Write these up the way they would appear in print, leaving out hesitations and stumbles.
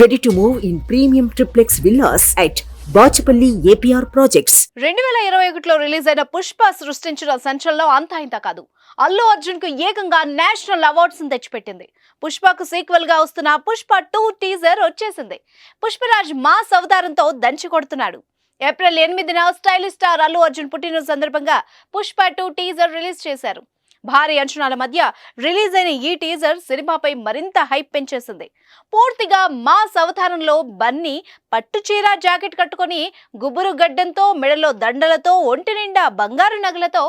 Ready to move in premium triplex villas at Bachupally APR projects. 2021లో release అయిన పుష్ప సృష్టించిన సంచలనం అంతా ఇంత కాదు. అల్లు అర్జున్ కు ఏకంగా నేషనల్ అవార్డ్స్ తెచ్చిపెట్టింది. పుష్పకు సీక్వెల్ గా వస్తున్న పుష్ప 2 టీజర్ వచ్చేసింది. పుష్పరాజ్ మాస్ అవతారంతో దంచి కొడుతున్నాడు. ఏప్రిల్ 8న స్టైలిష్ స్టార్ అల్లు అర్జున్ పుట్టినరోజు సందర్భంగా పుష్ప 2 టీజర్ రిలీజ్ చేశారు. భారీ అంచనాల మధ్య రిలీజ్ అయిన ఈ టీజర్ సినిమాపై మరింత హైప్ పెంచేసింది. పూర్తిగా మాస్ అవతారంలో బన్నీ పట్టు చీర జాకెట్ కట్టుకొని గుబురు గడ్డంతో మెడలో దండలతో ఒంటి నిండా బంగారు నగలతో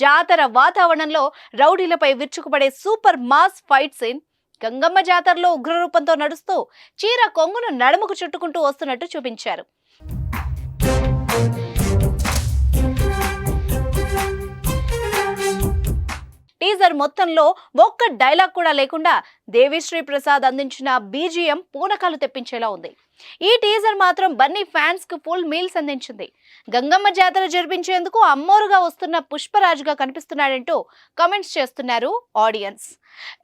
జాతర వాతావరణంలో రౌడీలపై విరుచుకుపడే super mass fight scene, Gangamma జాతరలో ఉగ్రరూపంతో నడుస్తూ చీర కొంగును నడుముకు చుట్టుకుంటూ వస్తున్నట్టు చూపించారు. టీజర్ మొత్తంలో ఒక్క డైలాగ్ కూడా లేకుండా దేవిశ్రీ ప్రసాద్ అందించిన బీజిఎం పూనకాలు తెప్పించేలా ఉంది. ఈ టీజర్ మాత్రం బన్నీ ఫ్యాన్స్ కు ఫుల్ మీల్స్ అందించింది. గంగమ్మ జాతర జరిపించేందుకు అమ్మోరుగా వస్తున్న పుష్పరాజుగా కనిపిస్తున్నాడంటూ కామెంట్స్ చేస్తున్నారు ఆడియన్స్.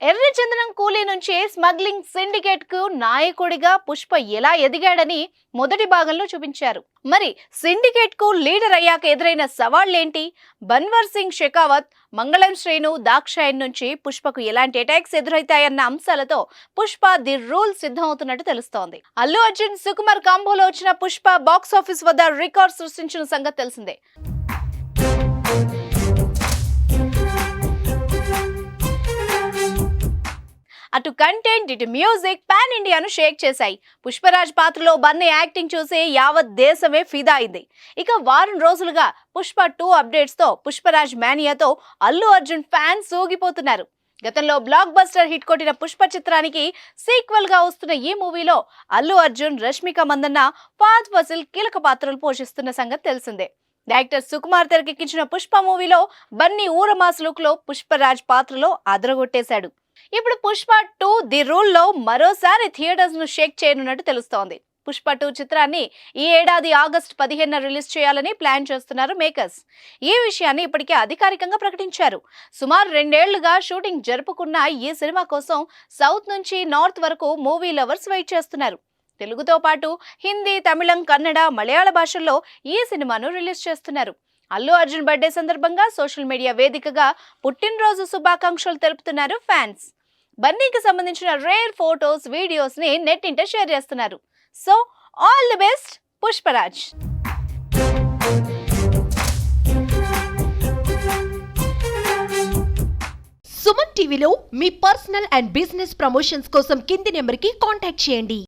ఎర్రచందనం కూలీ నుంచి స్మగ్లింగ్ సిండికేట్ కు నాయకుడిగా పుష్ప ఎలా ఎదిగాడని మొదటి భాగంలో చూపించారు. మరి సిండికేట్ కు లీడర్ అయ్యాక ఎదురైన సవాళ్లేంటి? బన్వర్ సింగ్ షెకావత్, మంగళం శ్రీను, దాక్షాయన్ నుంచి పుష్పకు ఎలాంటి అటాక్స్ ఎదురైతాయన్న అంశాలతో పుష్ప ది రూల్ సిద్ధమవుతున్నట్టు తెలుస్తోంది. అల్లు అర్జున్, సుకుమార్ కాంబోలో వచ్చిన పుష్ప బాక్స్ ఆఫీస్ వద్ద రికార్డ్ సృష్టించిన సంగతి తెలిసిందే. అటు కంటెంట్, ఇటు మ్యూజిక్ పాన్ ఇండియాను షేక్ చేశాయి. పుష్పరాజ్ పాత్రలో బన్నీ యాక్టింగ్ చూసి యావత్ దేశమే ఫిదా అయింది. ఇక వారం రోజులుగా పుష్ప 2 అప్డేట్స్ తో పుష్పరాజ్ మేనియాతో అల్లు అర్జున్ ఫ్యాన్స్ ఊగిపోతున్నారు. గతంలో బ్లాక్ బస్టర్ హిట్ కొట్టిన పుష్ప చిత్రానికి సీక్వెల్ గా వస్తున్న ఈ మూవీలో అల్లు అర్జున్, రష్మిక మందన్న, ఫాద్ ఫసిల్ కీలక పాత్రలు పోషిస్తున్న సంగతి తెలిసిందే. డైరెక్టర్ సుకుమార్ తెరకెక్కించిన పుష్ప మూవీలో బన్నీ ఊరమాస్ లుక్ లో పుష్పరాజ్ పాత్రలో అదరగొట్టేశాడు. ఇప్పుడు పుష్ప 2 ది రూల్ లో మరోసారి థియేటర్స్ ను షేక్ చేయనున్నట్టు తెలుస్తోంది. పుష్ప 2 చిత్రాన్ని ఈ ఏడాది ఆగస్టు 15న రిలీజ్ చేయాలని ప్లాన్ చేస్తున్నారు మేకర్స్. ఈ విషయాన్ని ఇప్పటికే అధికారికంగా ప్రకటించారు. సుమారు 2 ఏళ్లుగా షూటింగ్ జరుపుకున్న ఈ సినిమా కోసం సౌత్ నుంచి నార్త్ వరకు మూవీ లవర్స్ వెయిట్ చేస్తున్నారు. తెలుగుతో పాటు హిందీ, తమిళం, కన్నడ, మలయాళ భాషల్లో ఈ సినిమాను రిలీజ్ చేస్తున్నారు. అల్లు అర్జున్ బర్త్డే సందర్భంగా సోషల్ మీడియా వేదికగా పుట్టినరోజు శుభాకాంక్షలు తెలుపుతున్నారు ఫ్యాన్స్. బన్నీకి సంబంధించిన రేర్ ఫోటోస్, వీడియోస్ ని నెట్టింట షేర్ చేస్తున్నారు. So all the best Pushparaj. Suman టీవీలో మీ పర్సనల్ అండ్ బిజినెస్ ప్రమోషన్స్ కోసం కింది నెంబర్కి కాంటాక్ట్ చేయండి.